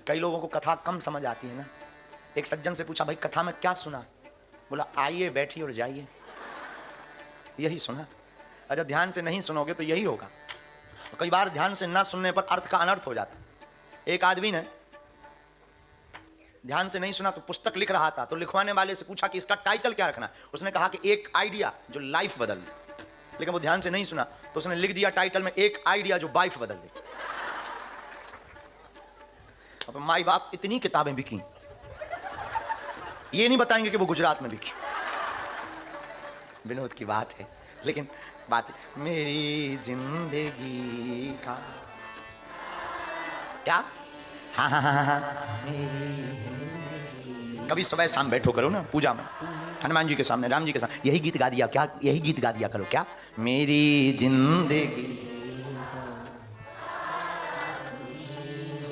कई लोगों को कथा कम समझ आती है ना। एक सज्जन से पूछा, भाई कथा में क्या सुना? बोला, आइए बैठिए और जाइए, यही सुना। अच्छा, ध्यान से नहीं सुनोगे तो यही होगा। कई बार ध्यान से ना सुनने पर अर्थ का अनर्थ हो जाता। एक आदमी ने ध्यान से नहीं सुना तो पुस्तक लिख रहा था, तो लिखवाने वाले से पूछा कि इसका टाइटल क्या रखना है। उसने कहा कि एक आइडिया जो लाइफ बदल दे। लेकिन वो ध्यान से नहीं सुना तो उसने लिख दिया टाइटल में, एक आइडिया जो वाइफ बदल दे। अब माई बाप इतनी किताबें बिकी, ये नहीं बताएंगे कि वो गुजरात में बिकी। विनोद की बात है, लेकिन बात है, मेरी जिंदगी का क्या, हाँ हाँ हाँ हाँ, मेरी जिंदगी। कभी सुबह शाम बैठो करो ना पूजा में, हनुमान जी के सामने, राम जी के सामने, यही गीत गा दिया क्या, यही गीत गा दिया करो क्या, मेरी जिंदगी।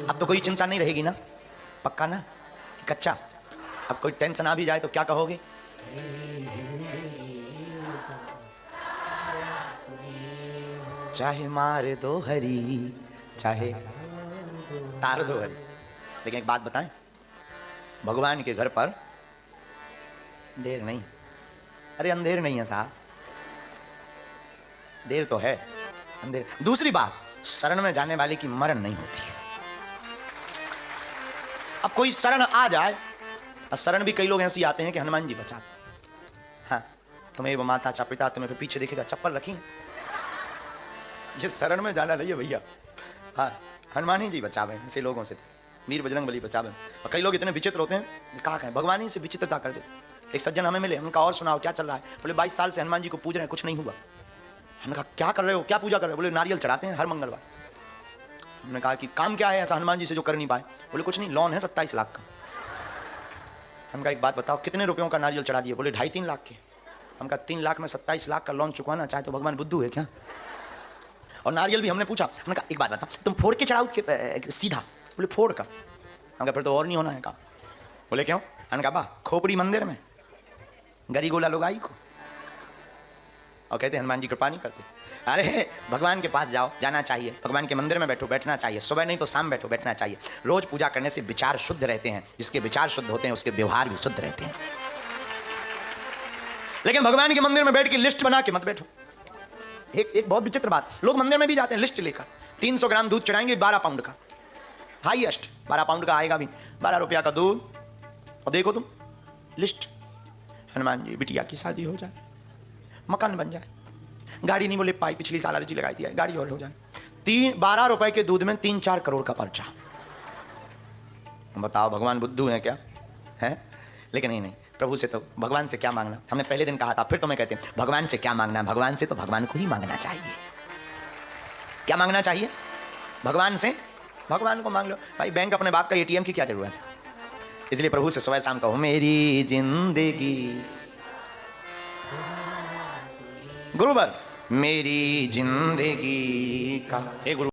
अब तो कोई चिंता नहीं रहेगी ना, पक्का ना कि कच्चा? अब कोई टेंशन आ भी जाए तो क्या कहोगे? चाहे मार दो हरी, चाहे तार दो हरी। लेकिन एक बात बताएं, भगवान के घर पर देर नहीं। अरे अंधेर नहीं है साहब, देर तो है, अंधेर। दूसरी बात, शरण में जाने वाले की मरण नहीं होती है। अब कोई शरण आ जाए, और शरण भी कई लोग ऐसे आते हैं कि हनुमान जी बचा, हाँ तुम्हें वो माता चा पिता, तुम्हें फिर पीछे देखेगा चप्पल रखी, ये शरण में जाना नहीं है भैया। हाँ, हनुमान ही जी बचावे ऐसे लोगों से, वीर बजरंग बली बचावे। और कई लोग इतने विचित्र होते हैं, कहा कहें, भगवान ही से विचित्रता कर दे। एक सज्जन हमें मिले, उनका और सुनाओ क्या चल रहा है? बोले 22 साल से हनुमान जी को पूज रहे हैं, कुछ नहीं हुआ। हमने कहा क्या कर रहे हो, क्या पूजा कर रहे हो? बोले नारियल चढ़ाते हैं हर मंगलवार। हमने कहा कि काम क्या है ऐसा हनुमान जी से जो कर नहीं पाए? बोले कुछ नहीं, लोन है 27 लाख का। हमने कहा एक बात बताओ, कितने रुपयों का नारियल चढ़ा दिए? बोले 2.5-3 लाख के। हम कहा 3 लाख में 27 लाख का लोन चुकाना चाहे तो भगवान बुद्धू है क्या? और नारियल भी हमने पूछा, हमने कहा एक बात बता, तुम फोड़ के चढ़ाओ के सीधा? बोले फोड़ कर। हम कहा फिर तो और नहीं होना है। कहा, बोले क्यों? हमने कहा बा खोपड़ी मंदिर में गरी गोला लुगाई को, और कहते हनुमान जी कृपा नहीं करते। अरे भगवान के पास जाओ, जाना चाहिए, भगवान के मंदिर में बैठो, बैठना चाहिए, सुबह नहीं तो शाम बैठो, बैठना चाहिए। रोज पूजा करने से विचार शुद्ध रहते हैं, जिसके विचार शुद्ध होते हैं उसके व्यवहार भी शुद्ध रहते हैं। लेकिन भगवान के मंदिर में बैठ के लिस्ट बना के मत बैठो। एक बहुत विचित्र बात, लोग मंदिर में भी जाते हैं लिस्ट लेकर, 300 ग्राम दूध चढ़ाएंगे 12 पाउंड का, हाईएस्ट 12 पाउंड का आएगा भी, 12 रुपया का दूध। और देखो तुम लिस्ट, हनुमान जी बिटिया की शादी हो जाए, मकान बन जाए, गाड़ी नहीं बोले पाई पिछली साल अर्जी लगाई थी, गाड़ी और हो जाए, 12 रुपए के दूध में 3-4 करोड़ का पर्चा। बताओ भगवान बुद्धू है क्या? है? लेकिन नहीं, प्रभु से तो, भगवान से क्या मांगना? हमने पहले दिन कहा था, फिर तुम्हें कहते हैं भगवान से क्या मांगना? भगवान से तो भगवान को ही मांगना चाहिए। क्या मांगना चाहिए? भगवान से भगवान को मांग लो भाई, बैंक अपने बाप का एटीएम की क्या जरूरत है? इसलिए प्रभु से सुबह शाम कहो, मेरी जिंदगी गुरुवर, मेरी जिंदगी का, हे गुरु।